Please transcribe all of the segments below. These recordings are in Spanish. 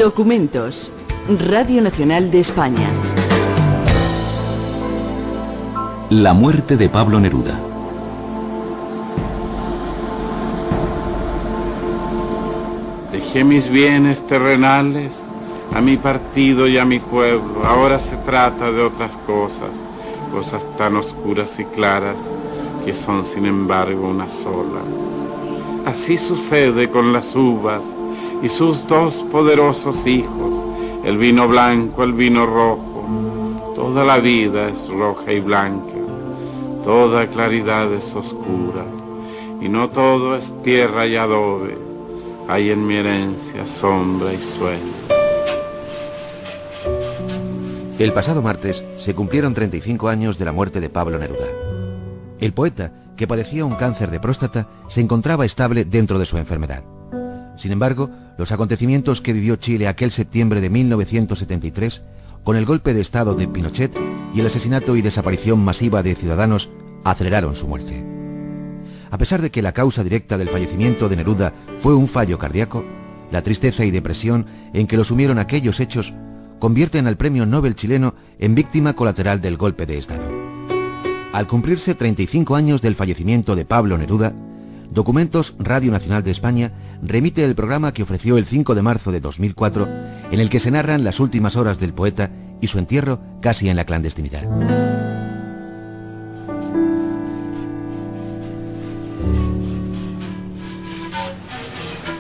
Documentos. Radio Nacional de España. La muerte de Pablo Neruda. Dejé mis bienes terrenales a mi partido y a mi pueblo. Ahora se trata de otras cosas, cosas tan oscuras y claras que son sin embargo una sola. Así sucede con las uvas y sus dos poderosos hijos, el vino blanco, el vino rojo. Toda la vida es roja y blanca, toda claridad es oscura, y no todo es tierra y adobe. Hay en mi herencia sombra y sueño. El pasado martes se cumplieron 35 años de la muerte de Pablo Neruda. El poeta, que padecía un cáncer de próstata, se encontraba estable dentro de su enfermedad. Sin embargo, los acontecimientos que vivió Chile aquel septiembre de 1973, con el golpe de Estado de Pinochet y el asesinato y desaparición masiva de ciudadanos, aceleraron su muerte. A pesar de que la causa directa del fallecimiento de Neruda fue un fallo cardíaco, la tristeza y depresión en que lo sumieron aquellos hechos convierten al premio Nobel chileno en víctima colateral del golpe de Estado. Al cumplirse 35 años del fallecimiento de Pablo Neruda, Documentos Radio Nacional de España remite el programa que ofreció el 5 de marzo de 2004, en el que se narran las últimas horas del poeta y su entierro casi en la clandestinidad.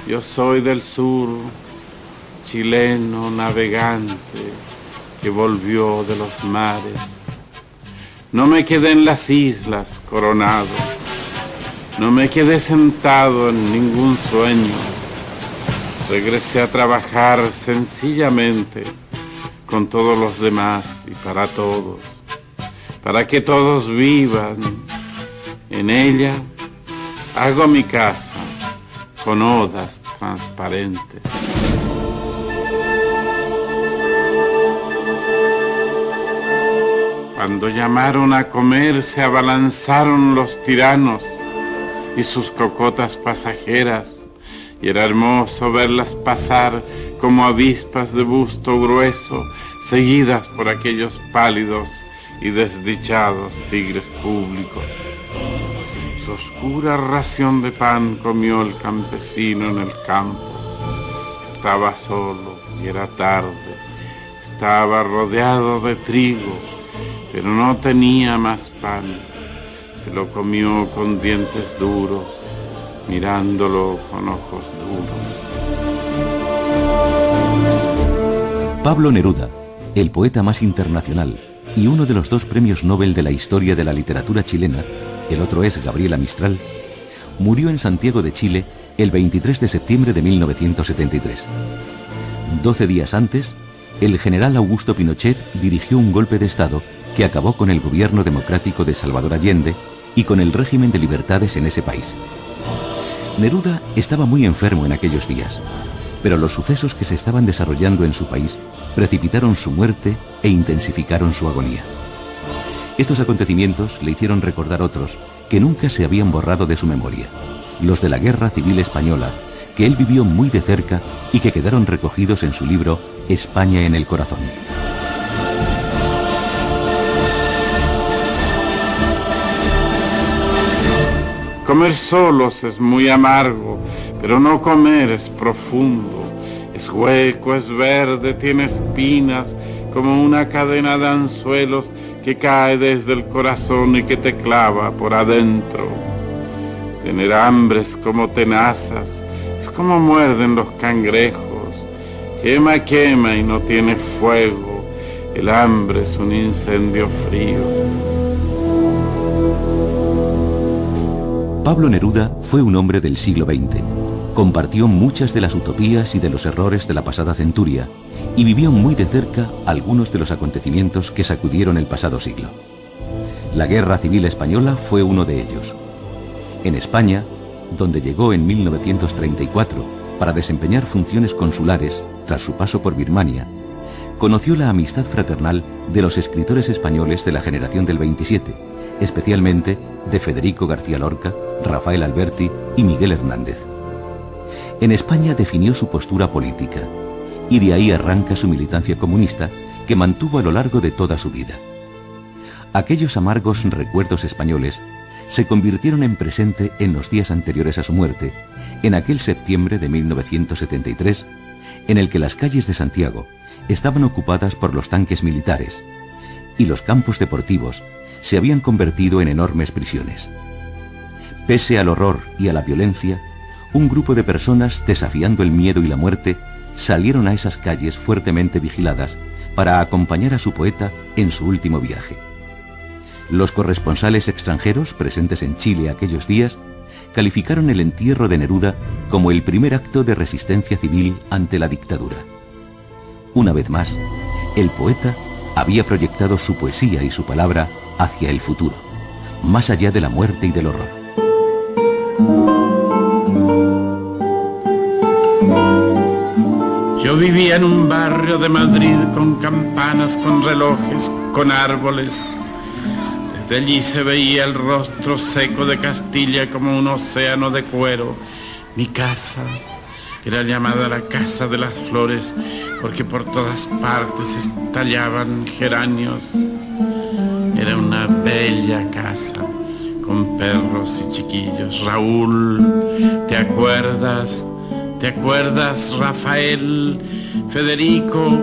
Yo soy del sur, chileno navegante que volvió de los mares. No me quedé en las islas coronado, no me quedé sentado en ningún sueño. Regresé a trabajar sencillamente con todos los demás y para todos, para que todos vivan. En ella hago mi casa con odas transparentes. Cuando llamaron a comer se abalanzaron los tiranos y sus cocotas pasajeras, y era hermoso verlas pasar como avispas de busto grueso, seguidas por aquellos pálidos y desdichados tigres públicos. Su oscura ración de pan comió el campesino en el campo. Estaba solo y era tarde, estaba rodeado de trigo, pero no tenía más pan. Se lo comió con dientes duros, mirándolo con ojos duros. Pablo Neruda, el poeta más internacional y uno de los dos premios Nobel de la historia de la literatura chilena, el otro es Gabriela Mistral, murió en Santiago de Chile el 23 de septiembre de 1973. 12 días antes, el general Augusto Pinochet dirigió un golpe de Estado que acabó con el gobierno democrático de Salvador Allende y con el régimen de libertades en ese país. Neruda estaba muy enfermo en aquellos días, pero los sucesos que se estaban desarrollando en su país precipitaron su muerte e intensificaron su agonía. Estos acontecimientos le hicieron recordar otros que nunca se habían borrado de su memoria, los de la Guerra Civil Española, que él vivió muy de cerca y que quedaron recogidos en su libro España en el corazón. Comer solos es muy amargo, pero no comer es profundo. Es hueco, es verde, tiene espinas, como una cadena de anzuelos que cae desde el corazón y que te clava por adentro. Tener hambre es como tenazas, es como muerden los cangrejos. Quema, quema y no tiene fuego. El hambre es un incendio frío. Pablo Neruda fue un hombre del siglo XX. Compartió muchas de las utopías y de los errores de la pasada centuria y vivió muy de cerca algunos de los acontecimientos que sacudieron el pasado siglo. La Guerra Civil Española fue uno de ellos. En España, donde llegó en 1934 para desempeñar funciones consulares tras su paso por Birmania, conoció la amistad fraternal de los escritores españoles de la generación del 27, especialmente de Federico García Lorca, Rafael Alberti y Miguel Hernández. En España definió su postura política y de ahí arranca su militancia comunista que mantuvo a lo largo de toda su vida. Aquellos amargos recuerdos españoles se convirtieron en presente en los días anteriores a su muerte, en aquel septiembre de 1973, en el que las calles de Santiago estaban ocupadas por los tanques militares y los campos deportivos se habían convertido en enormes prisiones. Pese al horror y a la violencia, un grupo de personas, desafiando el miedo y la muerte, salieron a esas calles fuertemente vigiladas para acompañar a su poeta en su último viaje. Los corresponsales extranjeros presentes en Chile aquellos días calificaron el entierro de Neruda como el primer acto de resistencia civil ante la dictadura. Una vez más, el poeta había proyectado su poesía y su palabra hacia el futuro, más allá de la muerte y del horror. Yo vivía en un barrio de Madrid con campanas, con relojes, con árboles. Desde allí se veía el rostro seco de Castilla como un océano de cuero. Mi casa era llamada la Casa de las Flores porque por todas partes estallaban geranios. Era una bella casa con perros y chiquillos. Raúl, ¿te acuerdas? ¿Te acuerdas, Rafael, Federico?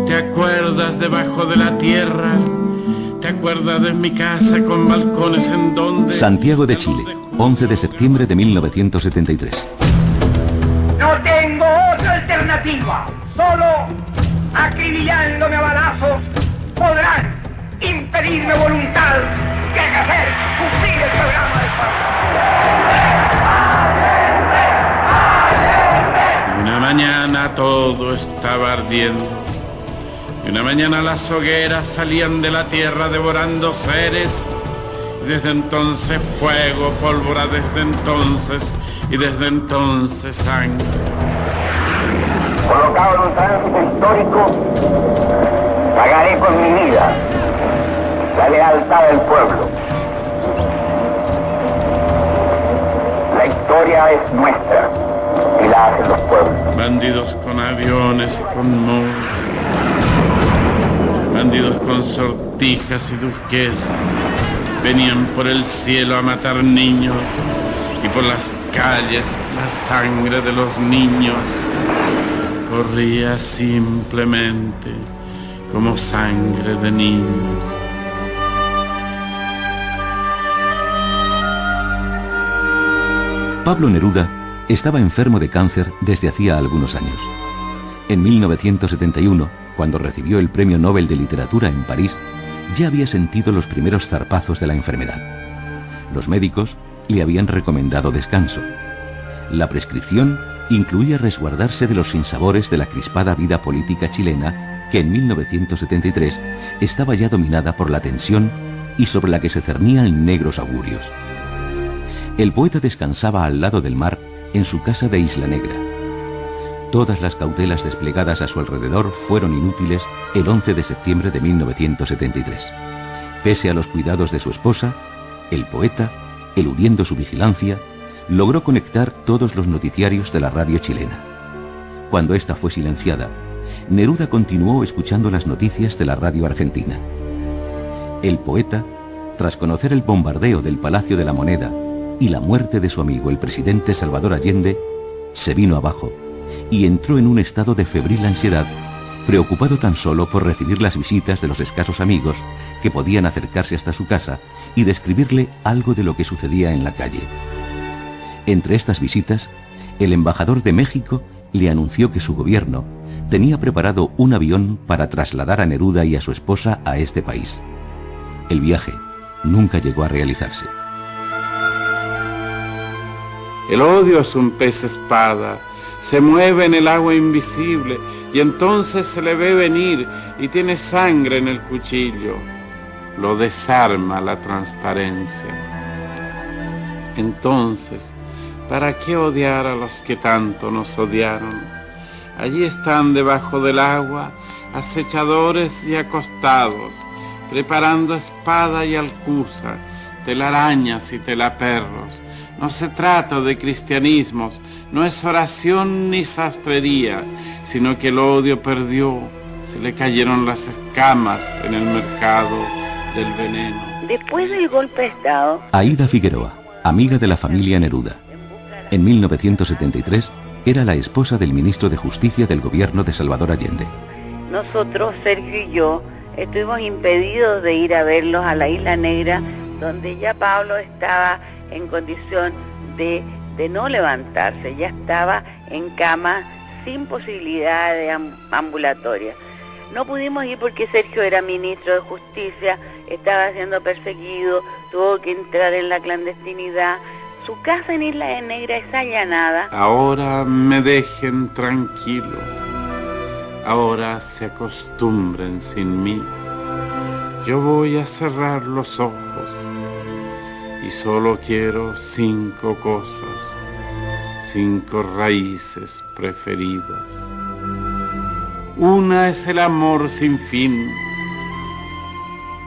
¿Te acuerdas debajo de la tierra? ¿Te acuerdas de mi casa con balcones en donde... Santiago de Chile, 11 de septiembre de 1973. No tengo otra alternativa. Solo acribillándome a balazos podrán impedirme voluntad de hacer cumplir el programa del pueblo. Una mañana todo estaba ardiendo. Y una mañana las hogueras salían de la tierra devorando seres. Y desde entonces fuego, pólvora desde entonces, y desde entonces sangre. Colocado en un tránsito histórico, pagaré con mi vida la lealtad del pueblo. La historia es nuestra y la hacen los pueblos. Bandidos con aviones y con moros, bandidos con sortijas y duquesas, venían por el cielo a matar niños y por las calles la sangre de los niños corría simplemente como sangre de niños. Pablo Neruda estaba enfermo de cáncer desde hacía algunos años. En 1971, cuando recibió el Premio Nobel de Literatura en París, ya había sentido los primeros zarpazos de la enfermedad. Los médicos le habían recomendado descanso. La prescripción incluía resguardarse de los sinsabores de la crispada vida política chilena que en 1973 estaba ya dominada por la tensión y sobre la que se cernían negros augurios. El poeta descansaba al lado del mar en su casa de Isla Negra. Todas las cautelas desplegadas a su alrededor fueron inútiles el 11 de septiembre de 1973. Pese a los cuidados de su esposa, el poeta, eludiendo su vigilancia, logró conectar todos los noticiarios de la radio chilena. Cuando ésta fue silenciada, Neruda continuó escuchando las noticias de la radio argentina. El poeta, tras conocer el bombardeo del Palacio de la Moneda y la muerte de su amigo el presidente Salvador Allende, se vino abajo y entró en un estado de febril ansiedad, preocupado tan solo por recibir las visitas de los escasos amigos que podían acercarse hasta su casa y describirle algo de lo que sucedía en la calle. Entre estas visitas, el embajador de México le anunció que su gobierno tenía preparado un avión para trasladar a Neruda y a su esposa a este país. El viaje nunca llegó a realizarse. El odio es un pez espada, se mueve en el agua invisible y entonces se le ve venir y tiene sangre en el cuchillo. Lo desarma la transparencia. Entonces, ¿para qué odiar a los que tanto nos odiaron? Allí están debajo del agua, acechadores y acostados, preparando espada y alcuza, telarañas y telaperros. No se trata de cristianismos, no es oración ni sastrería, sino que el odio perdió, se le cayeron las escamas en el mercado del veneno. Después del golpe de Estado, Aída Figueroa, amiga de la familia Neruda. En 1973 era la esposa del ministro de Justicia del gobierno de Salvador Allende. nosotros, Sergio y yo, estuvimos impedidos de ir a verlos a la Isla Negra, donde ya Pablo estaba en condición de no levantarse, ya estaba en cama sin posibilidad de ambulatoria. No pudimos ir porque Sergio era ministro de Justicia, estaba siendo perseguido, tuvo que entrar en la clandestinidad. Su casa en Isla Negra es allanada. Ahora me dejen tranquilo, ahora se acostumbren sin mí. Yo voy a cerrar los ojos y solo quiero 5 cosas, 5 raíces preferidas. Una es el amor sin fin.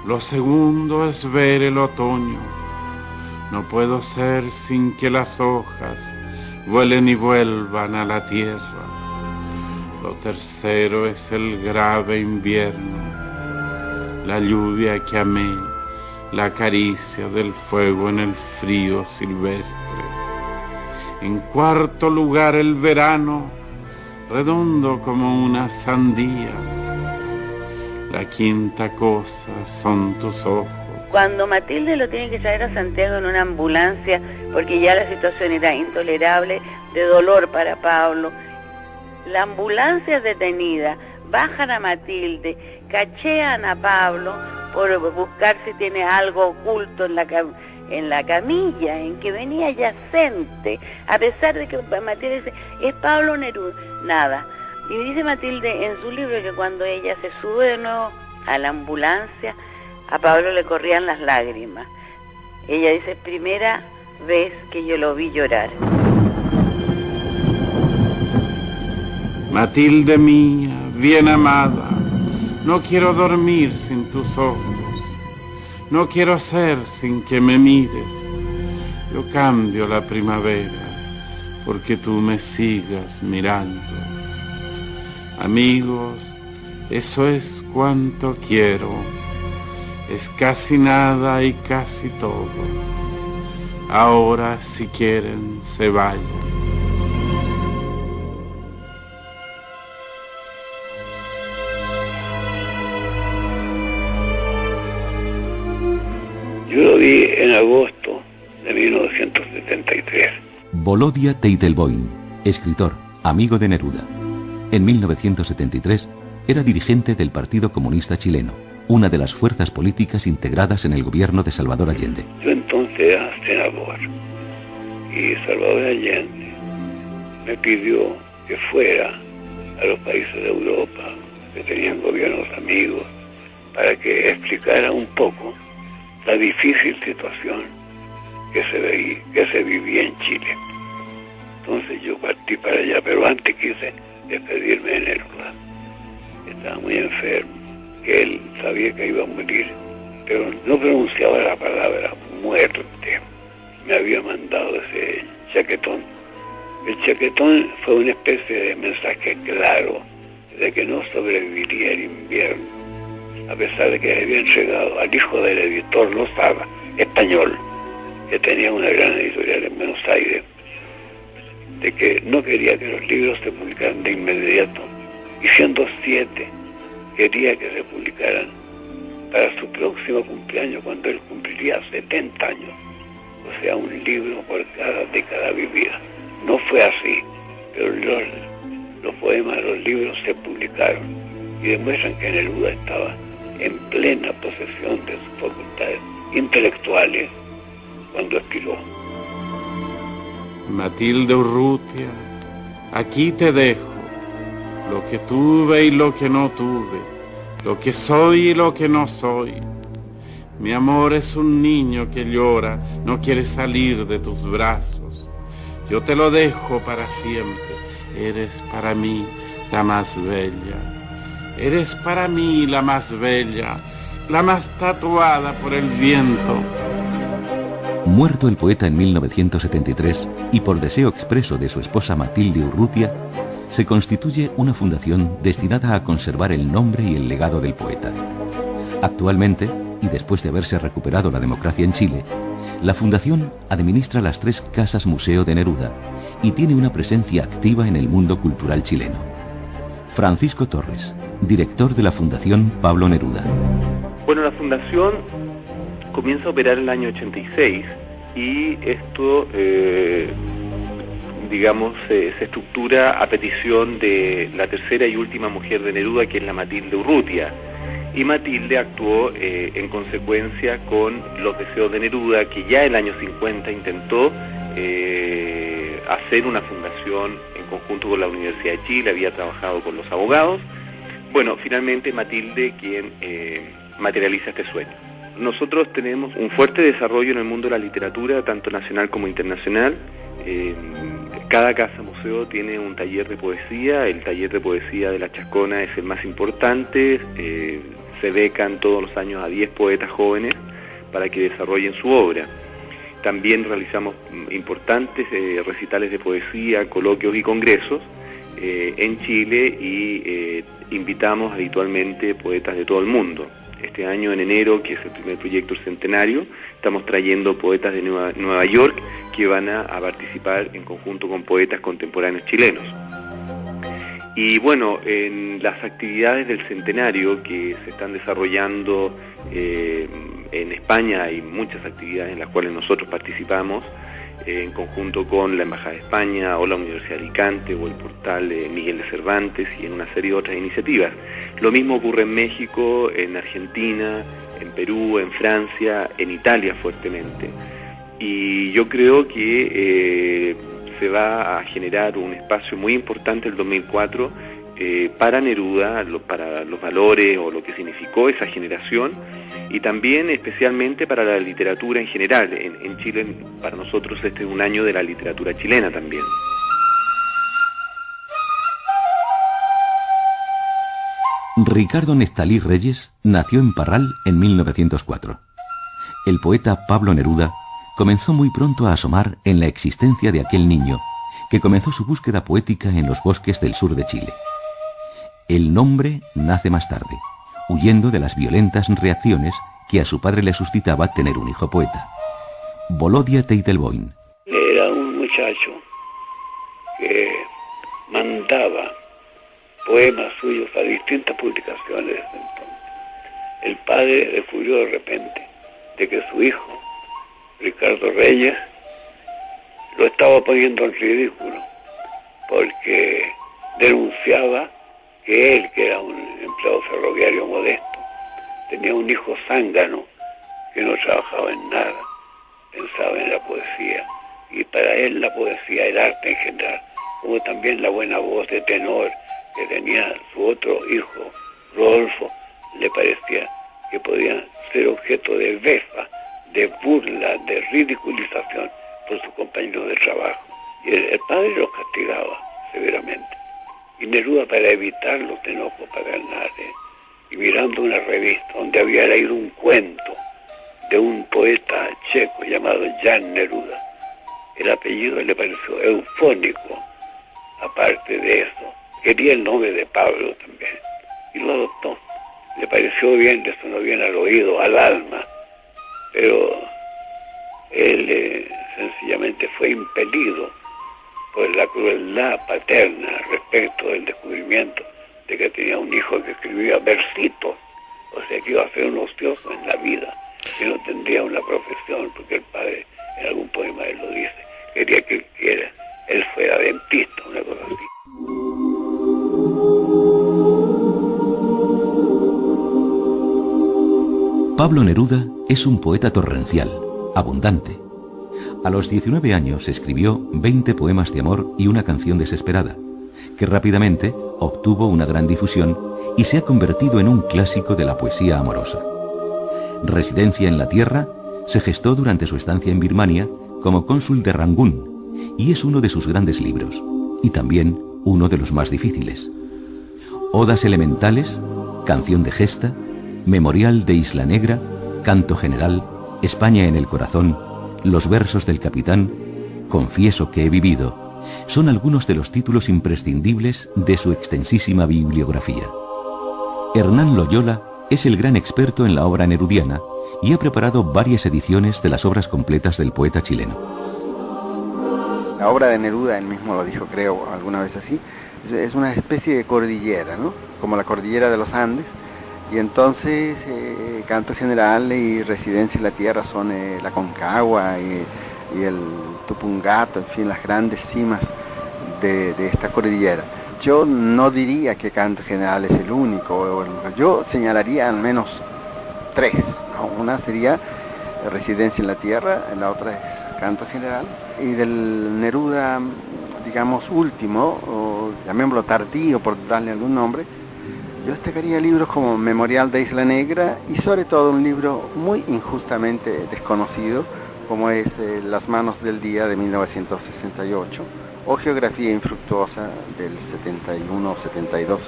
Lo segundo es ver el otoño. No puedo ser sin que las hojas vuelen y vuelvan a la tierra. Lo tercero es el grave invierno, la lluvia que amé, la caricia del fuego en el frío silvestre. En cuarto lugar el verano, redondo como una sandía. La quinta cosa son tus ojos. Cuando Matilde lo tiene que traer a Santiago en una ambulancia, porque ya la situación era intolerable, de dolor para Pablo, la ambulancia es detenida, bajan a Matilde, cachean a Pablo por buscar si tiene algo oculto en la camilla, en que venía yacente, a pesar de que Matilde dice, es Pablo Neruda, nada. Y dice Matilde en su libro que cuando ella se sube de nuevo a la ambulancia, a Pablo le corrían las lágrimas. Ella dice, primera vez que yo lo vi llorar. Matilde mía, bien amada, no quiero dormir sin tus ojos, no quiero ser sin que me mires. Yo cambio la primavera porque tú me sigas mirando. Amigos, eso es cuanto quiero. Es casi nada y casi todo. Ahora, si quieren, se vayan. Yo lo vi en agosto de 1973. Volodya Teitelboim, escritor, amigo de Neruda. En 1973 era dirigente del Partido Comunista Chileno, una de las fuerzas políticas integradas en el gobierno de Salvador Allende. Yo entonces era senador y Salvador Allende me pidió que fuera a los países de Europa que tenían gobiernos amigos para que explicara un poco la difícil situación que se vivía en Chile. Entonces yo partí para allá, pero antes quise despedirme de Neruda. Estaba muy enfermo, que él sabía que iba a morir, pero no pronunciaba la palabra muerte. Me había mandado ese chaquetón. El chaquetón fue una especie de mensaje claro de que no sobreviviría el invierno, a pesar de que le había entregado al hijo del editor Lozada, español, que tenía una gran editorial en Buenos Aires, de que no quería que los libros se publicaran de inmediato, y siendo 7, quería que se publicaran para su próximo cumpleaños, cuando él cumpliría 70 años, o sea, un libro por cada década vivida. No fue así, pero los poemas, los libros se publicaron y demuestran que Neruda estaba en plena posesión de sus facultades intelectuales cuando expiró. Matilde Urrutia, aquí te dejo lo que tuve y lo que no tuve, lo que soy y lo que no soy. Mi amor es un niño que llora, no quiere salir de tus brazos. Yo te lo dejo para siempre, eres para mí la más bella. Eres para mí la más bella, la más tatuada por el viento. Muerto el poeta en 1973 y por deseo expreso de su esposa Matilde Urrutia, se constituye una fundación destinada a conservar el nombre y el legado del poeta. Actualmente, y después de haberse recuperado la democracia en Chile, la fundación administra las 3 casas museo de Neruda y tiene una presencia activa en el mundo cultural chileno. Francisco Torres, director de la Fundación Pablo Neruda. Bueno, la fundación comienza a operar en el año 86 y esto, se estructura a petición de la tercera y última mujer de Neruda, que es la Matilde Urrutia. Y Matilde actuó en consecuencia con los deseos de Neruda, que ya en el año 50 intentó hacer una fundación en conjunto con la Universidad de Chile, había trabajado con los abogados. Bueno, finalmente Matilde quien materializa este sueño. Nosotros tenemos un fuerte desarrollo en el mundo de la literatura, tanto nacional como internacional. Cada casa museo tiene un taller de poesía, el taller de poesía de La Chascona es el más importante, se becan todos los años a 10 poetas jóvenes para que desarrollen su obra. También realizamos importantes recitales de poesía, coloquios y congresos en Chile y invitamos habitualmente poetas de todo el mundo. Este año, en enero, que es el primer proyecto centenario, estamos trayendo poetas de Nueva York que van a participar en conjunto con poetas contemporáneos chilenos. Y bueno, en las actividades del centenario que se están desarrollando en España hay muchas actividades en las cuales nosotros participamos en conjunto con la Embajada de España o la Universidad de Alicante o el portal Miguel de Cervantes y en una serie de otras iniciativas. Lo mismo ocurre en México, en Argentina, en Perú, en Francia, en Italia fuertemente. Y yo creo que se va a generar un espacio muy importante el 2004 para Neruda, para los valores o lo que significó esa generación, y también especialmente para la literatura en general. En Chile, para nosotros este es un año de la literatura chilena también. Ricardo Neftalí Reyes nació en Parral en 1904. El poeta Pablo Neruda comenzó muy pronto a asomar en la existencia de aquel niño que comenzó su búsqueda poética en los bosques del sur de Chile. El nombre nace más tarde, huyendo de las violentas reacciones que a su padre le suscitaba tener un hijo poeta. Volodya Teitelboim. Era un muchacho que mandaba poemas suyos a distintas publicaciones desde entonces. El padre descubrió de repente de que su hijo, Ricardo Reyes, lo estaba poniendo en ridículo, porque denunciaba que él, que era un empleado ferroviario modesto, tenía un hijo zángano que no trabajaba en nada, pensaba en la poesía, y para él la poesía, el arte en general, como también la buena voz de tenor que tenía su otro hijo, Rodolfo, le parecía que podían ser objeto de befa, de burla, de ridiculización por sus compañeros de trabajo. Y el padre los castigaba severamente. Y Neruda, para evitar los enojos paternales, y mirando una revista donde había leído un cuento de un poeta checo llamado Jan Neruda, el apellido le pareció eufónico. Aparte de eso, quería el nombre de Pablo también, y lo adoptó. Le pareció bien, le sonó bien al oído, al alma, pero él sencillamente fue impelido por la crueldad paterna respecto del descubrimiento de que tenía un hijo que escribía versitos, o sea que iba a ser un ocioso en la vida, que no tendría una profesión, porque el padre en algún poema él lo dice, quería que él fuera dentista, una cosa así. Pablo Neruda es un poeta torrencial, abundante. A los 19 años escribió 20 poemas de amor y una canción desesperada, que rápidamente obtuvo una gran difusión y se ha convertido en un clásico de la poesía amorosa. Residencia en la Tierra se gestó durante su estancia en Birmania como cónsul de Rangún y es uno de sus grandes libros, y también uno de los más difíciles. Odas elementales, Canción de Gesta, Memorial de Isla Negra, Canto General, España en el Corazón, Los versos del Capitán, Confieso que he vivido son algunos de los títulos imprescindibles de su extensísima bibliografía. Hernán Loyola es el gran experto en la obra nerudiana y ha preparado varias ediciones de las obras completas del poeta chileno. La obra de Neruda, él mismo lo dijo, creo, alguna vez así, es una especie de cordillera, ¿no? Como la cordillera de los Andes, y entonces Canto General y Residencia en la Tierra son la Concagua y el Tupungato, en fin, las grandes cimas de esta cordillera. Yo no diría que Canto General es el único, yo señalaría al menos tres, ¿no? Una sería Residencia en la Tierra, la otra es Canto General, y del Neruda, digamos, último, o llamémoslo tardío por darle algún nombre, yo destacaría libros como Memorial de Isla Negra y sobre todo un libro muy injustamente desconocido como es Las Manos del Día de 1968 o Geografía Infructuosa del 71 o 72.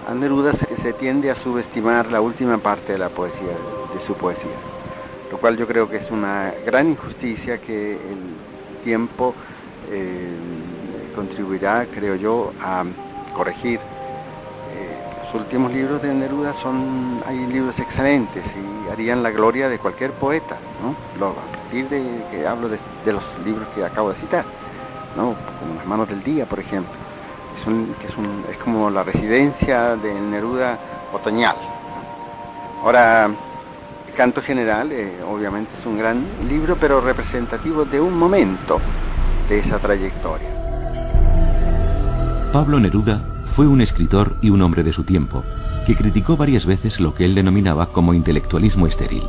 A Neruda se tiende a subestimar la última parte de la poesía, de su poesía, lo cual yo creo que es una gran injusticia que el tiempo contribuirá, creo yo, a corregir. Los últimos libros de Neruda hay libros excelentes y harían la gloria de cualquier poeta, ¿no? A partir de que hablo de los libros que acabo de citar, ¿no? Como Las Manos del Día, por ejemplo. Es como la residencia de Neruda otoñal, ¿no? Ahora, Canto General, obviamente es un gran libro, pero representativo de un momento de esa trayectoria. Pablo Neruda fue un escritor y un hombre de su tiempo, que criticó varias veces lo que él denominaba como intelectualismo estéril.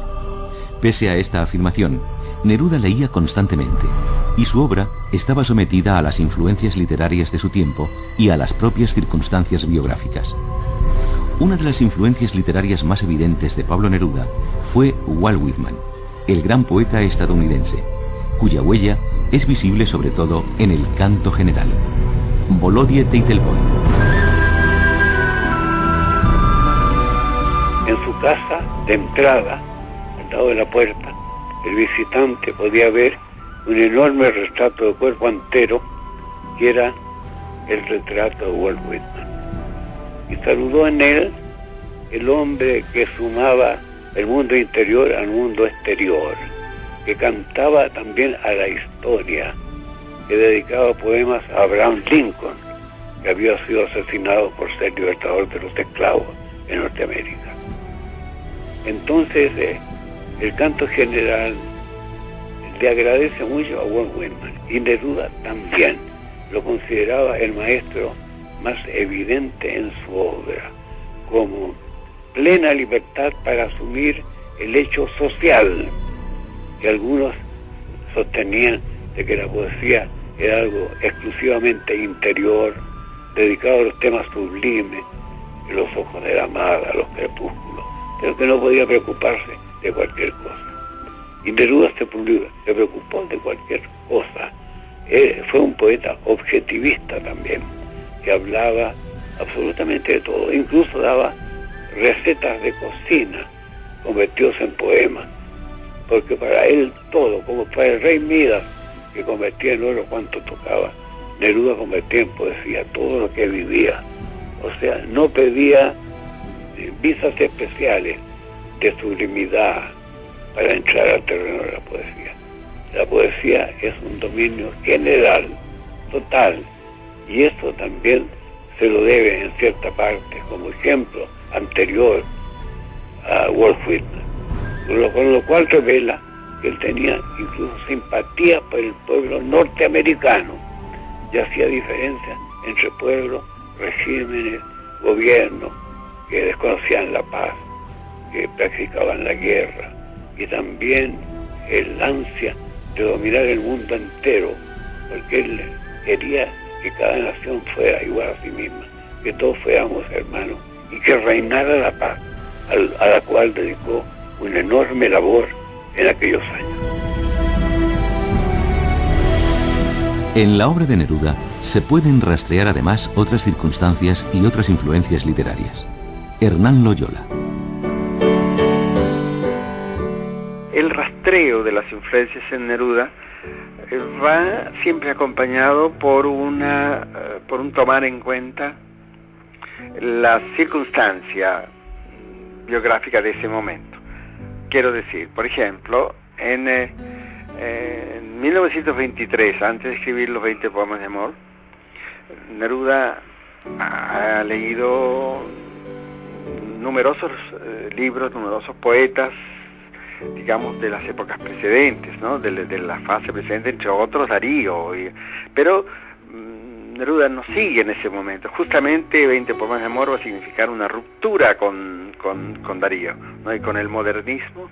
Pese a esta afirmación, Neruda leía constantemente, y su obra estaba sometida a las influencias literarias de su tiempo y a las propias circunstancias biográficas. Una de las influencias literarias más evidentes de Pablo Neruda fue Walt Whitman, el gran poeta estadounidense, cuya huella es visible sobre todo en el Canto General. Volodie Teitelboim. En su casa, de entrada, al lado de la puerta, el visitante podía ver un enorme retrato de cuerpo entero, que era el retrato de Walt Whitman. Y saludó en él el hombre que sumaba el mundo interior al mundo exterior, que cantaba también a la historia, que dedicaba poemas a Abraham Lincoln, que había sido asesinado por ser libertador de los esclavos en Norteamérica. Entonces, el Canto General le agradece mucho a Walt Whitman, y Neruda también lo consideraba el maestro más evidente en su obra, como plena libertad para asumir el hecho social, que algunos sostenían de que la poesía era algo exclusivamente interior, dedicado a los temas sublimes, los ojos de la amada, los crepúsculos, pero que no podía preocuparse de cualquier cosa. Y Neruda se preocupó de cualquier cosa. Fue un poeta objetivista también, que hablaba absolutamente de todo, incluso daba recetas de cocina convertidos en poemas, porque para él todo, como para el rey Midas, que convertía en oro cuanto tocaba, Neruda convertía en poesía todo lo que vivía. O sea, no pedía visas especiales de sublimidad para entrar al terreno de la poesía. La poesía es un dominio general, total, y eso también se lo debe en cierta parte, como ejemplo anterior a Walt Whitman, con lo cual revela que él tenía incluso simpatía por el pueblo norteamericano y hacía diferencia entre pueblos, regímenes, gobiernos que desconocían la paz, que practicaban la guerra, y también el ansia de dominar el mundo entero, porque él quería que cada nación fuera igual a sí misma, que todos fuéramos hermanos y que reinara la paz, a la cual dedicó una enorme labor en aquellos años. En la obra de Neruda se pueden rastrear además otras circunstancias y otras influencias literarias. Hernán Loyola. El rastreo de las influencias en Neruda va siempre acompañado por un tomar en cuenta la circunstancia biográfica de ese momento. Quiero decir, por ejemplo, en 1923, antes de escribir los 20 poemas de amor, Neruda ha leído numerosos libros, numerosos poetas, digamos, de las épocas precedentes, ¿no? de la fase precedente, entre otros Darío, pero Neruda no sigue en ese momento. Justamente 20 poemas de amor va a significar una ruptura con Darío, ¿no? Y con el modernismo,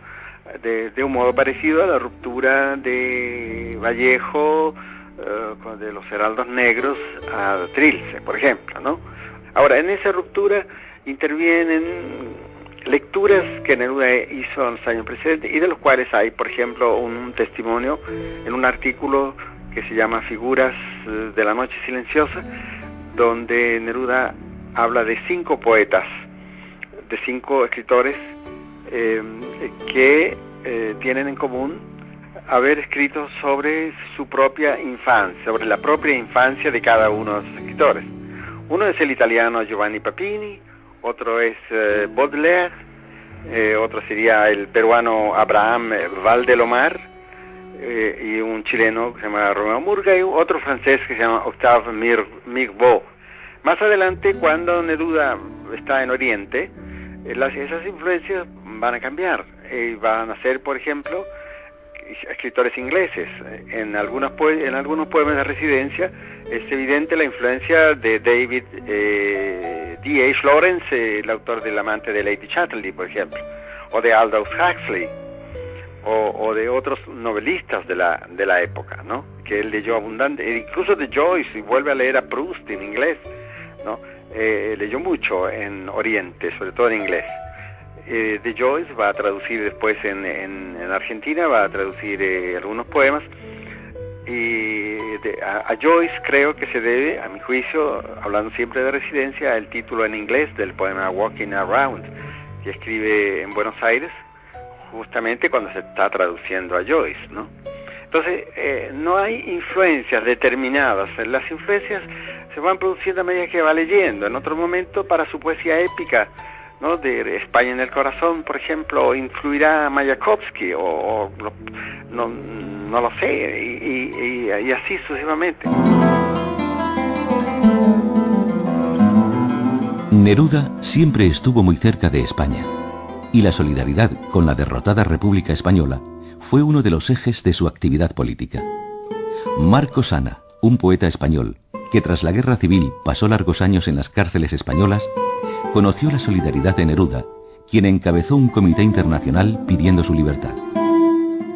de un modo parecido a la ruptura de Vallejo, de los Heraldos Negros a Trilce, por ejemplo, ¿no? Ahora, en esa ruptura intervienen lecturas que Neruda hizo en los años precedentes y de los cuales hay, por ejemplo, un testimonio en un artículo que se llama Figuras de la Noche Silenciosa, donde Neruda habla de 5 poetas, de 5 escritores que tienen en común haber escrito sobre su propia infancia, sobre la propia infancia de cada uno de esos escritores. Uno es el italiano Giovanni Papini, otro es Baudelaire, otro sería el peruano Abraham Valdelomar, y un chileno que se llama Romeo Murga, y otro francés que se llama Octave Mirbeau. Más adelante, cuando Neruda está en Oriente, esas influencias van a cambiar, van a ser, por ejemplo, escritores ingleses. En algunos poemas de Residencia es evidente la influencia de David D.H. Lawrence, el autor del Amante de Lady Chatterley, por ejemplo, o de Aldous Huxley, o de otros novelistas de la época, ¿no? Que él leyó abundante, incluso de Joyce, y vuelve a leer a Proust en inglés, ¿no? Leyó mucho en Oriente, sobre todo en inglés. De Joyce va a traducir después en Argentina, va a traducir algunos poemas, y a Joyce creo que se debe, a mi juicio, hablando siempre de Residencia, el título en inglés del poema Walking Around, que escribe en Buenos Aires, justamente cuando se está traduciendo a Joyce, ¿no? Entonces, no hay influencias determinadas, las influencias se van produciendo a medida que va leyendo. En otro momento, para su poesía épica, ¿no? De España en el corazón, por ejemplo, influirá Mayakovsky, no lo sé, y así sucesivamente. Neruda siempre estuvo muy cerca de España, y la solidaridad con la derrotada República Española fue uno de los ejes de su actividad política. Marco Sana, un poeta español que tras la Guerra Civil pasó largos años en las cárceles españolas, conoció la solidaridad de Neruda, quien encabezó un comité internacional pidiendo su libertad.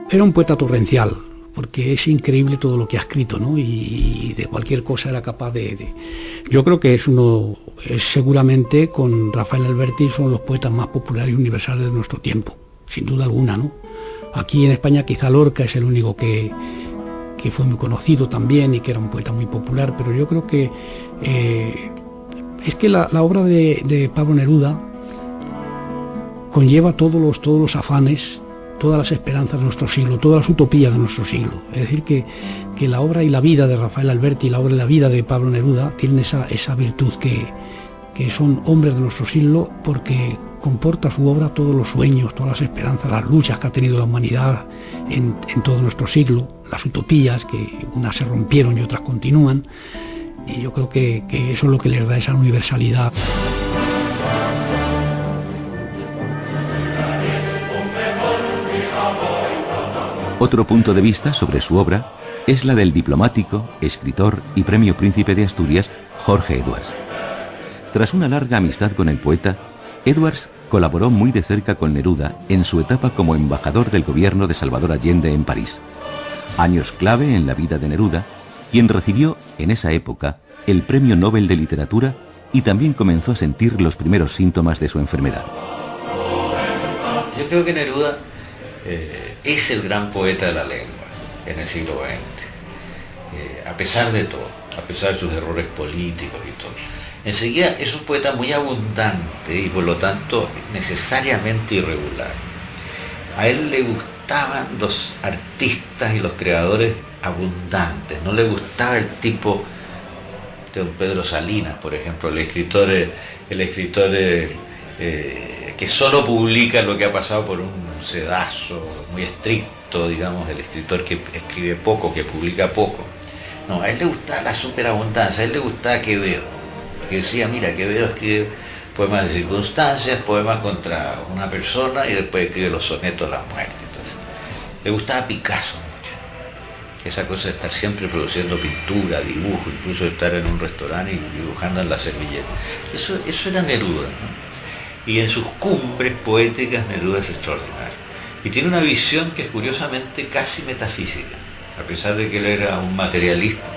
Era un poeta torrencial, porque es increíble todo lo que ha escrito, ¿no? Y de cualquier cosa era capaz de... Yo creo que es seguramente, con Rafael Alberti, son los poetas más populares y universales de nuestro tiempo, sin duda alguna, ¿no? Aquí en España quizá Lorca es el único que fue muy conocido también y que era un poeta muy popular, pero yo creo que es que la obra de Pablo Neruda conlleva todos los afanes, todas las esperanzas de nuestro siglo, todas las utopías de nuestro siglo. Es decir, que la obra y la vida de Rafael Alberti y la obra y la vida de Pablo Neruda tienen esa virtud que son hombres de nuestro siglo, porque comporta su obra todos los sueños, todas las esperanzas, las luchas que ha tenido la humanidad en todo nuestro siglo, las utopías, que unas se rompieron y otras continúan, y yo creo que eso es lo que les da esa universalidad. Otro punto de vista sobre su obra es la del diplomático, escritor y premio Príncipe de Asturias Jorge Edwards. Tras una larga amistad con el poeta, Edwards colaboró muy de cerca con Neruda en su etapa como embajador del gobierno de Salvador Allende en París. Años clave en la vida de Neruda, quien recibió en esa época el Premio Nobel de Literatura y también comenzó a sentir los primeros síntomas de su enfermedad. Yo creo que Neruda es el gran poeta de la lengua en el siglo XX, a pesar de todo, a pesar de sus errores políticos y todo. Enseguida es un poeta muy abundante y por lo tanto necesariamente irregular. A él le gustaban los artistas y los creadores abundantes, no le gustaba el tipo de don Pedro Salinas, por ejemplo, el escritor que solo publica lo que ha pasado por un sedazo muy estricto, digamos, el escritor que escribe poco, que publica poco. No, a él le gustaba la superabundancia, a él le gustaba Quevedo, que decía, mira, Quevedo escribe poemas de circunstancias, poemas contra una persona y después escribe los sonetos a la muerte. Entonces, le gustaba Picasso mucho, esa cosa de estar siempre produciendo pintura, dibujo, incluso estar en un restaurante y dibujando en la servilleta. Eso era Neruda, ¿no? Y en sus cumbres poéticas Neruda es extraordinario. Y tiene una visión que es curiosamente casi metafísica, a pesar de que él era un materialista.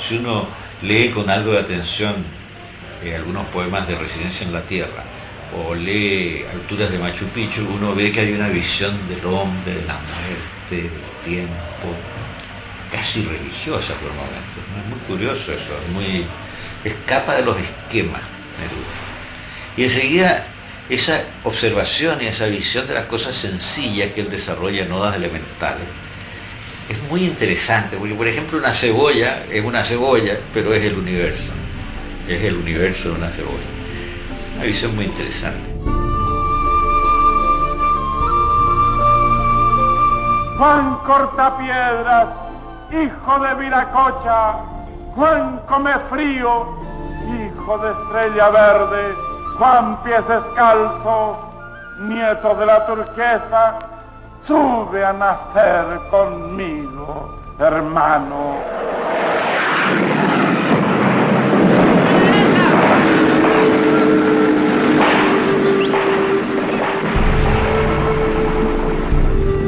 Si uno lee con algo de atención algunos poemas de Residencia en la Tierra, o lee Alturas de Machu Picchu, uno ve que hay una visión del hombre, de la muerte, del tiempo, casi religiosa por momentos, ¿no? Es muy curioso eso, escapa de los esquemas Neruda. Y enseguida esa observación y esa visión de las cosas sencillas que él desarrolla en odas elementales es muy interesante, porque por ejemplo una cebolla es una cebolla, pero es el universo. Es el universo de una cebolla. Una visión muy interesante. Juan Cortapiedras, hijo de Viracocha, Juan Comefrío, hijo de Estrella Verde, Juan Pies Descalzos, nieto de la Turquesa, sube a nacer conmigo, hermano.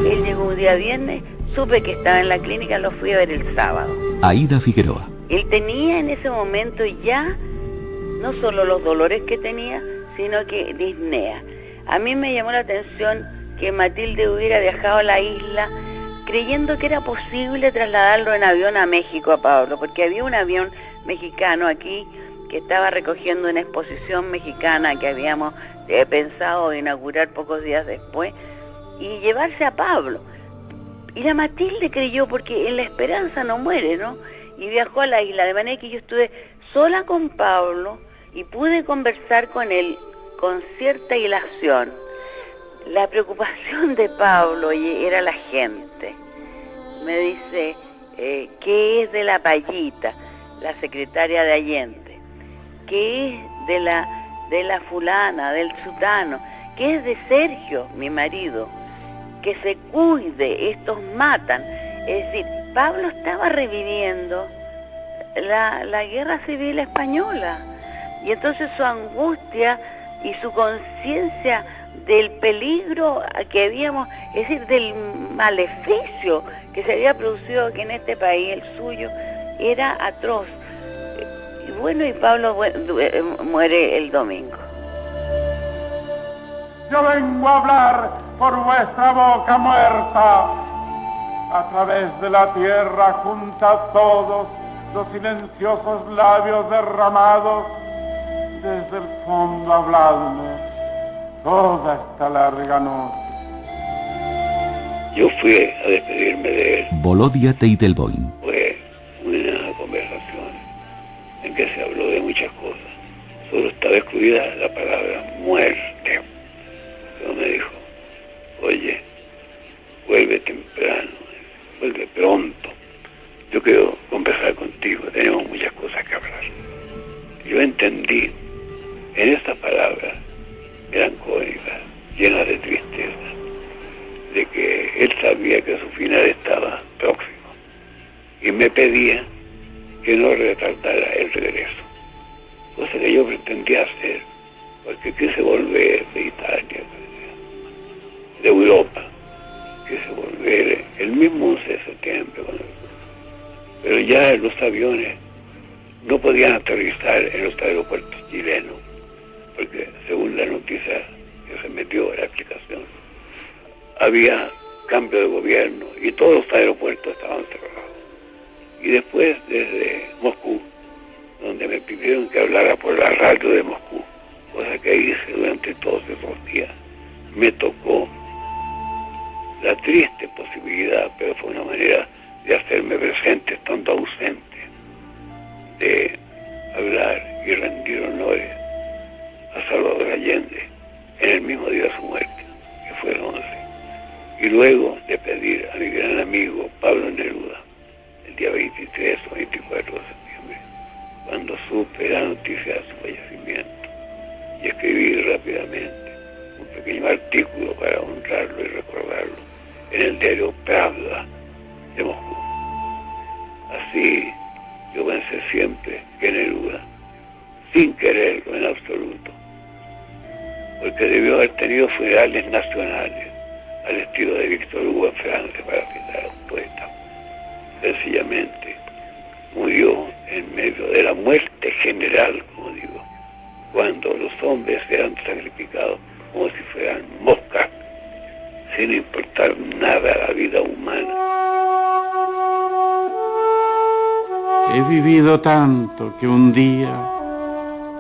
Él llegó un día viernes, supe que estaba en la clínica, lo fui a ver el sábado. Aída Figueroa. Él tenía en ese momento ya no solo los dolores que tenía, sino que disnea. A mí me llamó la atención que Matilde hubiera viajado a la isla creyendo que era posible trasladarlo en avión a México a Pablo, porque había un avión mexicano aquí que estaba recogiendo una exposición mexicana que habíamos pensado inaugurar pocos días después y llevarse a Pablo. Y la Matilde creyó, porque en la esperanza no muere, ¿no? Y viajó a la isla, de manera que yo estuve sola con Pablo y pude conversar con él con cierta ilación. La preocupación de Pablo era la gente. Me dice, ¿qué es de la Payita, la secretaria de Allende? ¿Qué es de la fulana, del sutano? ¿Qué es de Sergio, mi marido? Que se cuide, estos matan. Es decir, Pablo estaba reviviendo la guerra civil española. Y entonces su angustia y su conciencia del peligro que habíamos, es decir, del maleficio que se había producido aquí en este país, el suyo, era atroz. Y bueno, y Pablo muere el domingo. Yo vengo a hablar por vuestra boca muerta, a través de la tierra junta a todos los silenciosos labios derramados, desde el fondo habladme toda esta larga noche. Yo fui a despedirme de él. Volodya Teitelboim. Fue una conversación en que se habló de muchas cosas. Solo estaba excluida la palabra muerte. Pero me dijo, oye, vuelve temprano, vuelve pronto. Yo quiero conversar contigo, tenemos muchas cosas que hablar. Yo entendí en estas palabras melancólicas, llenas de tristeza, de que él sabía que su final estaba próximo y me pedía que no retardara el regreso, cosa que yo pretendía hacer, porque quise volver de Italia, de Europa, quise volver el mismo 11 de septiembre, pero ya los aviones no podían aterrizar en los aeropuertos chilenos, porque según la noticia que se metió en la aplicación, había cambio de gobierno y todos los aeropuertos estaban cerrados. Y después desde Moscú, donde me pidieron que hablara por la radio de Moscú, cosa que hice durante todos esos días, me tocó la triste posibilidad, pero fue una manera de hacerme presente estando ausente, de hablar y rendir honores a Salvador Allende en el mismo día de su muerte, que fue el 11, y luego de pedir a mi gran amigo Pablo Neruda el día 23 o 24 de septiembre, cuando supe la noticia de su fallecimiento, y escribí rápidamente un pequeño artículo para honrarlo y recordarlo en el diario Pravda de Moscú. Así yo pensé siempre que Neruda, sin quererlo en absoluto, porque debió haber tenido funerales nacionales al estilo de Víctor Hugo en Francia, para citar a un poeta, sencillamente murió en medio de la muerte general, como digo, cuando los hombres eran sacrificados como si fueran moscas, sin importar nada a la vida humana. He vivido tanto que un día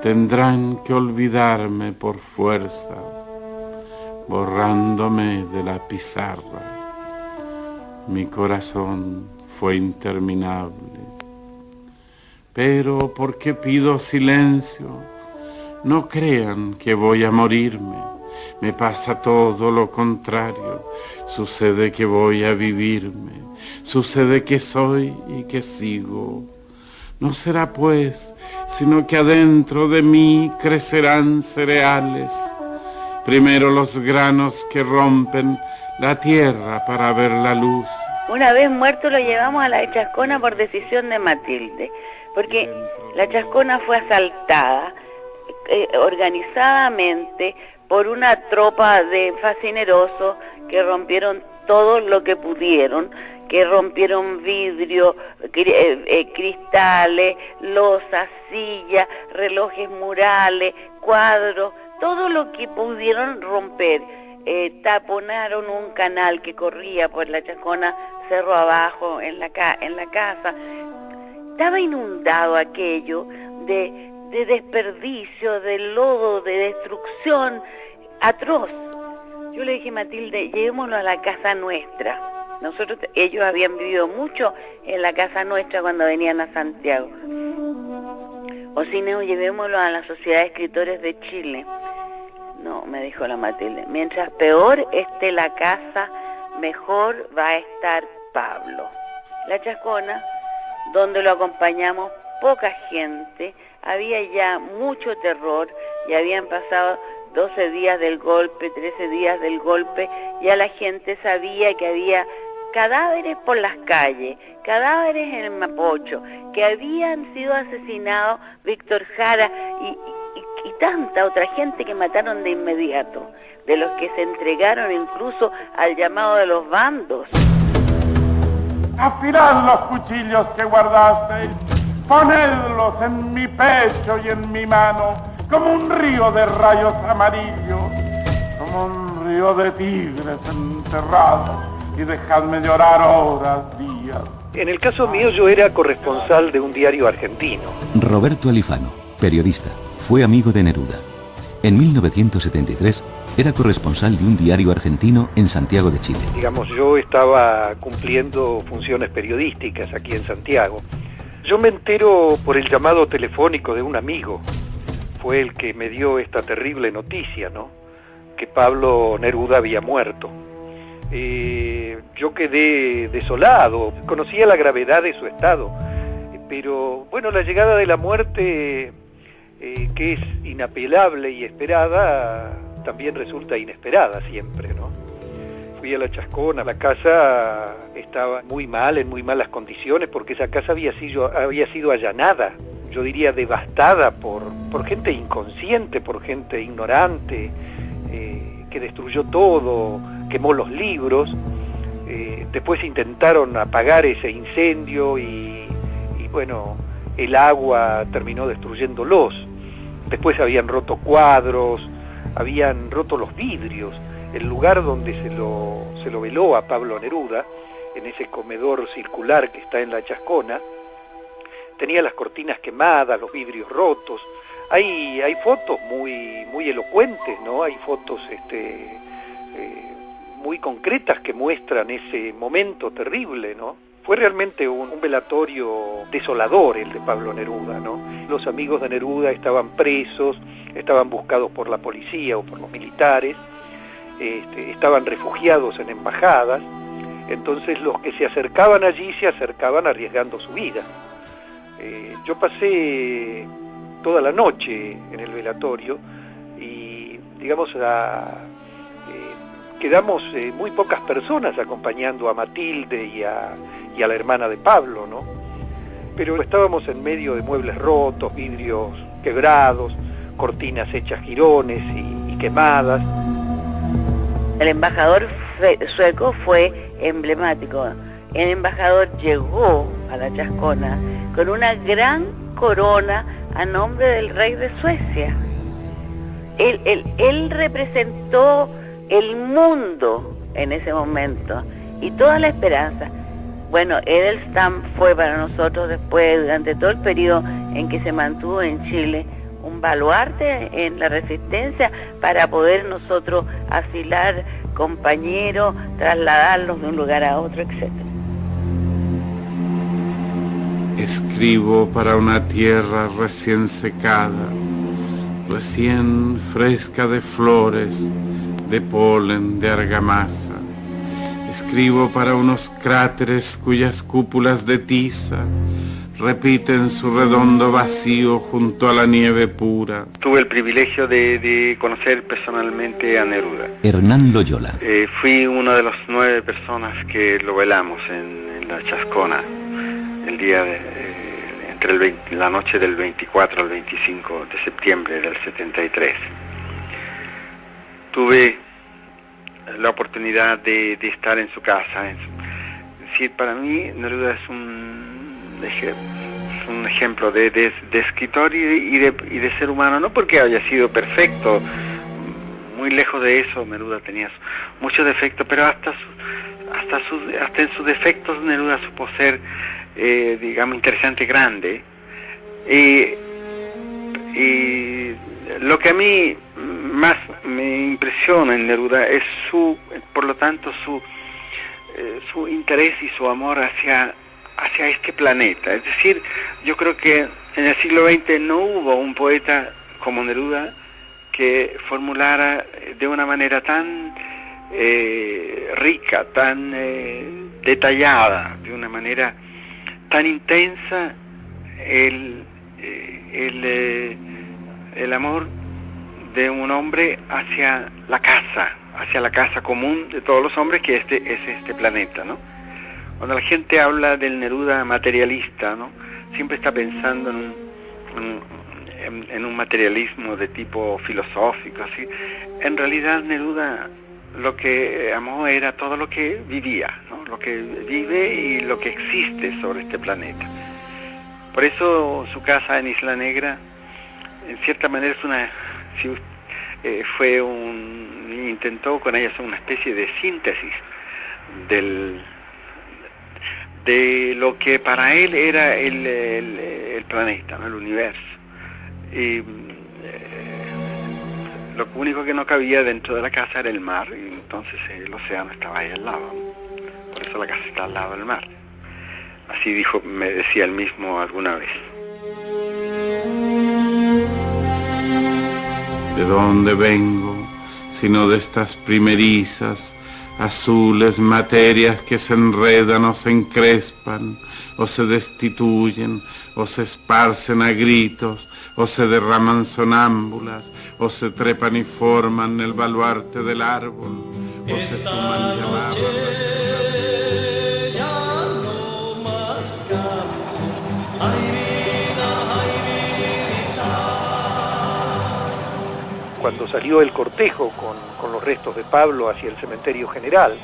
tendrán que olvidarme por fuerza, borrándome de la pizarra. Mi corazón fue interminable. Pero ¿por qué pido silencio? No crean que voy a morirme. Me pasa todo lo contrario. Sucede que voy a vivirme. Sucede que soy y que sigo. No será pues, sino que adentro de mí crecerán cereales. Primero los granos que rompen la tierra para ver la luz. Una vez muerto lo llevamos a la Chascona por decisión de Matilde, porque la Chascona fue asaltada organizadamente por una tropa de fascinerosos que rompieron todo lo que pudieron, que rompieron vidrio, cristales, losas, sillas, relojes murales, cuadros, todo lo que pudieron romper. Taponaron un canal que corría por la Chascona, cerro abajo, en la casa. Estaba inundado aquello de desperdicio, de lodo, de destrucción atroz. Yo le dije, Matilde, llevémoslo a la casa nuestra. Ellos habían vivido mucho en la casa nuestra cuando venían a Santiago. O si no, llevémoslo a la Sociedad de Escritores de Chile. No, me dijo la Matilde, mientras peor esté la casa, mejor va a estar Pablo. La Chascona, donde lo acompañamos poca gente, había ya mucho terror, y habían pasado 12 días del golpe, 13 días del golpe, ya la gente sabía que había cadáveres por las calles, cadáveres en el Mapocho, que habían sido asesinados Víctor Jara y tanta otra gente que mataron de inmediato, de los que se entregaron incluso al llamado de los bandos. Afilad los cuchillos que guardasteis, ponedlos en mi pecho y en mi mano, como un río de rayos amarillos, como un río de tigres enterrados, y dejadme llorar horas, días. En el caso mío, yo era corresponsal de un diario argentino. Roberto Alifano, periodista, fue amigo de Neruda. En 1973 era corresponsal de un diario argentino en Santiago de Chile. Digamos, yo estaba cumpliendo funciones periodísticas aquí en Santiago. Yo me entero por el llamado telefónico de un amigo. Fue el que me dio esta terrible noticia, ¿no? Que Pablo Neruda había muerto. Yo quedé desolado, conocía la gravedad de su estado, pero bueno, la llegada de la muerte, que es inapelable y esperada, también resulta inesperada siempre, ¿no? Fui a la Chascona, la casa estaba muy mal, en muy malas condiciones, porque esa casa había sido allanada, yo diría devastada por gente inconsciente, por gente ignorante, que destruyó todo, quemó los libros. Después intentaron apagar ese incendio y bueno, el agua terminó destruyéndolos. Después habían roto cuadros, habían roto los vidrios. El lugar donde se lo veló a Pablo Neruda, en ese comedor circular que está en la Chascona, tenía las cortinas quemadas, los vidrios rotos. Hay fotos muy elocuentes, ¿no? Hay fotos muy concretas que muestran ese momento terrible, ¿no? Fue realmente un velatorio desolador el de Pablo Neruda, ¿no? Los amigos de Neruda estaban presos, estaban buscados por la policía o por los militares, estaban refugiados en embajadas, entonces los que se acercaban allí se acercaban arriesgando su vida. Yo pasé toda la noche en el velatorio y, digamos, quedamos muy pocas personas acompañando a Matilde y a la hermana de Pablo, ¿no? Pero estábamos en medio de muebles rotos, vidrios quebrados, cortinas hechas jirones y quemadas. El embajador sueco fue emblemático. El embajador llegó a la Chascona con una gran corona a nombre del rey de Suecia. Él representó el mundo en ese momento y toda la esperanza. Bueno, Edelstam fue para nosotros después, durante todo el periodo en que se mantuvo en Chile, un baluarte en la resistencia para poder nosotros asilar compañeros, trasladarlos de un lugar a otro, etc. Escribo para una tierra recién secada, recién fresca de flores, de polen, de argamasa. Escribo para unos cráteres cuyas cúpulas de tiza repiten su redondo vacío junto a la nieve pura. Tuve el privilegio de conocer personalmente a Neruda. Hernán Loyola. Fui una de las 9 personas que lo velamos en la Chascona, el día la noche del 24 al 25 de septiembre del 73. Tuve la oportunidad de estar en su casa. Es decir, para mí Neruda es un ejemplo de escritor y de ser humano, no porque haya sido perfecto, muy lejos de eso. Neruda tenía muchos defectos, pero hasta en sus defectos Neruda supo ser, digamos, interesante, grande. Y lo que a mí más me impresiona en Neruda es por lo tanto, su interés y su amor hacia este planeta. Es decir, yo creo que en el siglo XX no hubo un poeta como Neruda que formulara de una manera tan rica, tan detallada, de una manera tan intensa el amor de un hombre hacia la casa común de todos los hombres, que es este planeta, ¿no? Cuando la gente habla del Neruda materialista, ¿no?, siempre está pensando en un materialismo de tipo filosófico, así. En realidad Neruda lo que amó era todo lo que vivía, ¿no?, lo que vive y lo que existe sobre este planeta. Por eso su casa en Isla Negra, en cierta manera, intentó con ella hacer una especie de síntesis de lo que para él era el planeta, ¿no?, el universo. Y lo único que no cabía dentro de la casa era el mar, y entonces el océano estaba ahí al lado, ¿no? Por eso la casa está al lado del mar. Así me decía él mismo alguna vez. ¿De dónde vengo, sino de estas primerizas, azules materias que se enredan o se encrespan, o se destituyen, o se esparcen a gritos, o se derraman sonámbulas, o se trepan y forman el baluarte del árbol, o se suman y alaban? Cuando salió el cortejo con los restos de Pablo hacia el cementerio general,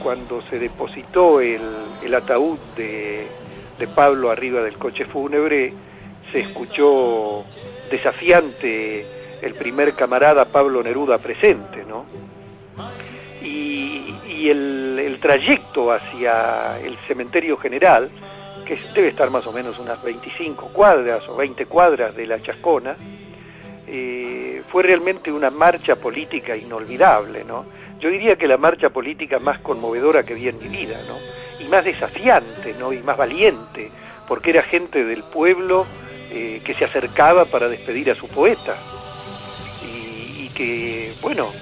cuando se depositó el ataúd de Pablo arriba del coche fúnebre, se escuchó desafiante el primer camarada Pablo Neruda presente, ¿no? Y el trayecto hacia el cementerio general, que debe estar más o menos unas 25 cuadras o 20 cuadras de la Chascona, fue realmente una marcha política inolvidable, ¿no? yo diría que la marcha política más conmovedora que vi en mi vida, ¿no? Y más desafiante, ¿no? Y más valiente, porque era gente del pueblo que se acercaba para despedir a su poeta. Y que, bueno,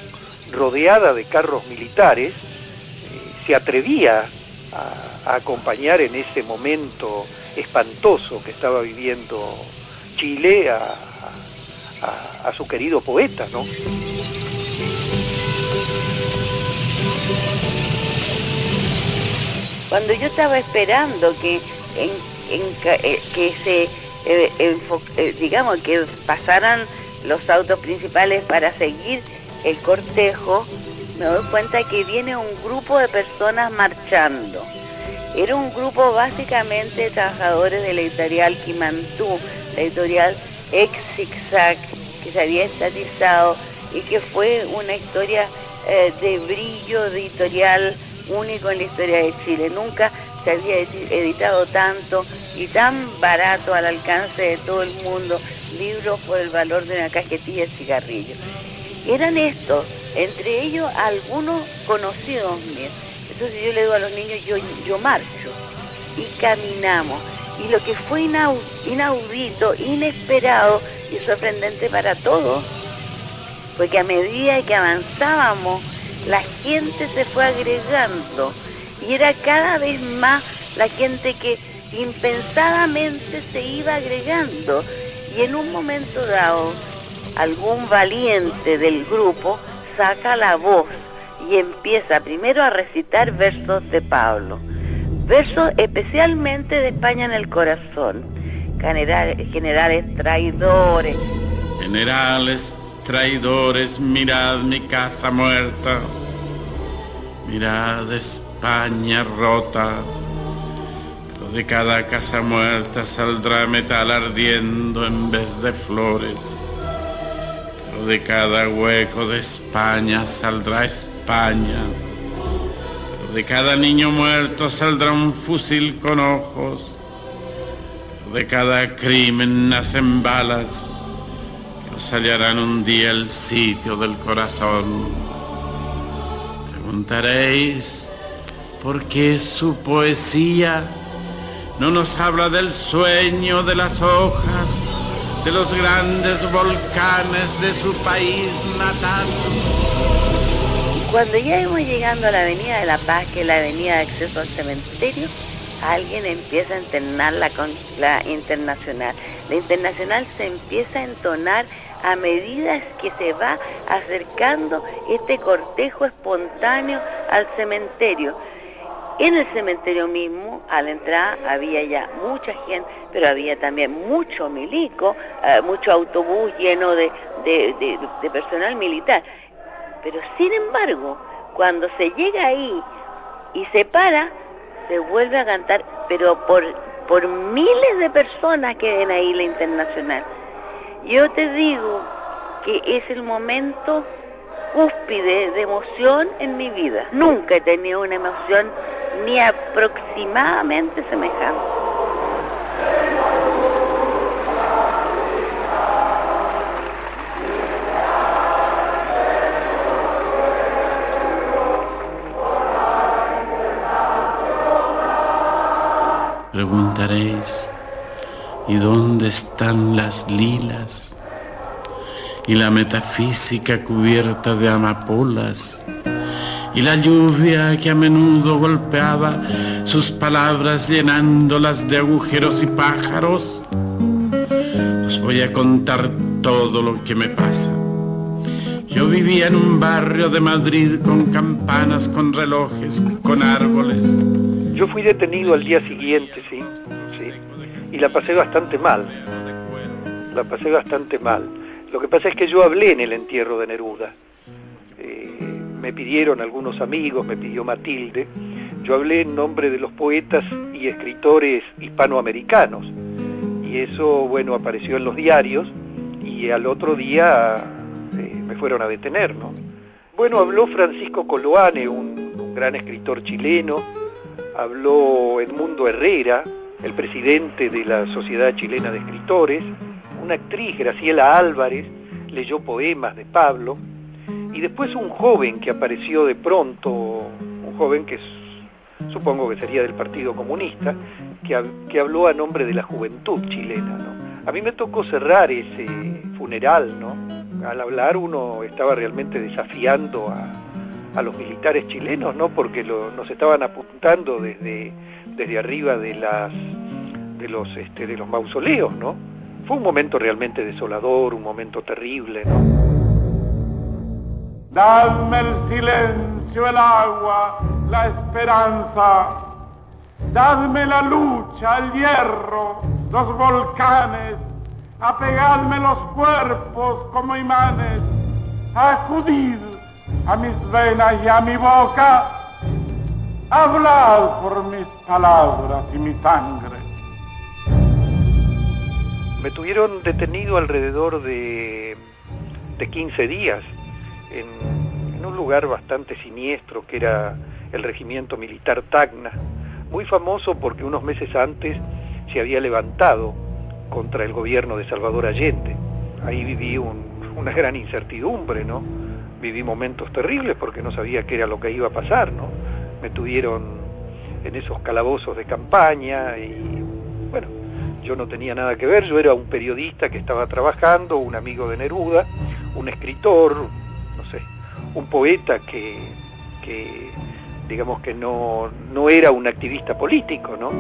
rodeada de carros militares, se atrevía a acompañar en ese momento espantoso que estaba viviendo Chile a su querido poeta, ¿no? Cuando yo estaba esperando que digamos, que pasaran los autos principales para seguir el cortejo, me doy cuenta que viene un grupo de personas marchando. Era un grupo básicamente de trabajadores de la editorial Quimantú, la editorial ex Zigzag, que se había estatizado y que fue una historia de brillo editorial único en la historia de Chile. Nunca se había editado tanto y tan barato al alcance de todo el mundo, libros por el valor de una cajetilla de cigarrillos. Eran estos, entre ellos algunos conocidos míos. Entonces yo le digo a los niños, yo marcho, y caminamos. Y lo que fue inaudito, inesperado y sorprendente para todos, fue que a medida que avanzábamos, la gente se fue agregando, y era cada vez más la gente que impensadamente se iba agregando, y en un momento dado, algún valiente del grupo saca la voz y empieza primero a recitar versos de Pablo, versos especialmente de España en el corazón. Generales traidores. Generales traidores, mirad mi casa muerta, mirad España rota, pero de cada casa muerta saldrá metal ardiendo en vez de flores, pero de cada hueco de España saldrá España, pero de cada niño muerto saldrá un fusil con ojos, pero de cada crimen nacen balas, os hallarán un día el sitio del corazón. Preguntaréis por qué su poesía no nos habla del sueño de las hojas, de los grandes volcanes de su país natal. Y cuando ya íbamos llegando a la Avenida de la Paz, que es la avenida de acceso al cementerio, alguien empieza a entonar la Internacional. La Internacional se empieza a entonar a medida que se va acercando este cortejo espontáneo al cementerio. En el cementerio mismo, a la entrada, había ya mucha gente, pero había también mucho milico, mucho autobús lleno de personal militar. Pero sin embargo, cuando se llega ahí y se para, se vuelve a cantar, pero por miles de personas que ven ahí la Internacional. Yo te digo que es el momento cúspide de emoción en mi vida. Nunca he tenido una emoción ni aproximadamente semejante. Preguntaréis, ¿y dónde están las lilas? Y la metafísica cubierta de amapolas, y la lluvia que a menudo golpeaba sus palabras llenándolas de agujeros y pájaros. Os voy a contar todo lo que me pasa. Yo vivía en un barrio de Madrid con campanas, con relojes, con árboles. Yo fui detenido al día siguiente, sí, y la pasé bastante mal. Lo que pasa es que yo hablé en el entierro de Neruda. Me pidieron algunos amigos, me pidió Matilde. Yo hablé en nombre de los poetas y escritores hispanoamericanos. Y eso, bueno, apareció en los diarios y al otro día me fueron a detener, ¿no? Bueno, habló Francisco Coloane, un gran escritor chileno. Habló Edmundo Herrera, el presidente de la Sociedad Chilena de Escritores. Una actriz, Graciela Álvarez, leyó poemas de Pablo, y después un joven que apareció de pronto, un joven que supongo que sería del Partido Comunista, que habló a nombre de la juventud chilena, ¿no? A mí me tocó cerrar ese funeral, ¿no? Al hablar uno estaba realmente desafiando a los militares chilenos, ¿no? Porque nos estaban apuntando desde arriba de los mausoleos, ¿no? Fue un momento realmente desolador, un momento terrible, ¿no? Dadme el silencio, el agua, la esperanza. Dadme la lucha, el hierro, los volcanes. Apegadme los cuerpos como imanes. Acudid a mis venas y a mi boca. Hablad por mis palabras y mi sangre. Me tuvieron detenido alrededor de 15 días en un lugar bastante siniestro que era el regimiento militar Tacna, muy famoso porque unos meses antes se había levantado contra el gobierno de Salvador Allende. Ahí viví una gran incertidumbre, ¿no? Viví momentos terribles porque no sabía qué era lo que iba a pasar, ¿no? Me tuvieron en esos calabozos de campaña y, bueno, yo no tenía nada que ver, yo era un periodista que estaba trabajando, un amigo de Neruda, un escritor, no sé, un poeta que digamos que no era un activista político, ¿no?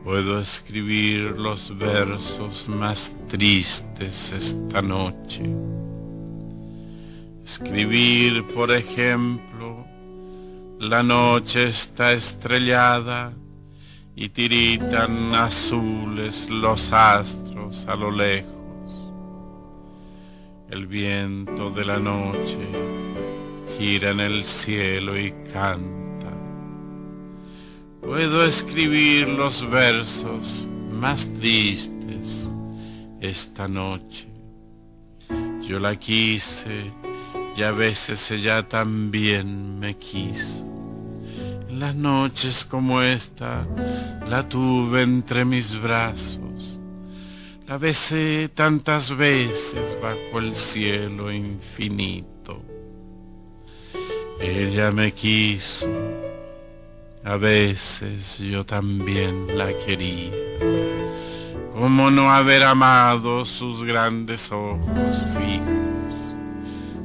Puedo escribir los versos más tristes esta noche. Escribir, por ejemplo, la noche está estrellada y tiritan azules los astros a lo lejos. El viento de la noche gira en el cielo y canta. Puedo escribir los versos más tristes esta noche. Yo la quise y a veces ella también me quiso. En las noches como esta la tuve entre mis brazos. La besé tantas veces bajo el cielo infinito. Ella me quiso, a veces yo también la quería. ¿Cómo no haber amado sus grandes ojos fijos?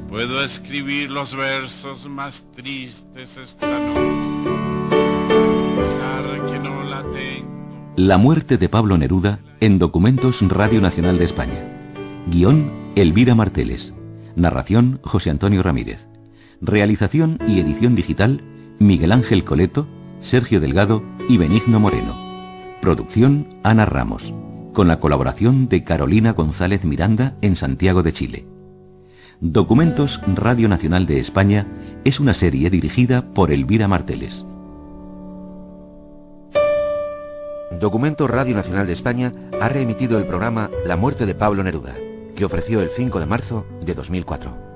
Puedo escribir los versos más tristes esta noche. Pensar que no la tengo. La muerte de Pablo Neruda en Documentos Radio Nacional de España. Guión, Elvira Marteles. Narración, José Antonio Ramírez. Realización y edición digital, Miguel Ángel Coleto, Sergio Delgado y Benigno Moreno. Producción, Ana Ramos. Con la colaboración de Carolina González Miranda en Santiago de Chile. Documentos Radio Nacional de España es una serie dirigida por Elvira Marteles. Documento Radio Nacional de España ha reemitido el programa La muerte de Pablo Neruda, que ofreció el 5 de marzo de 2004.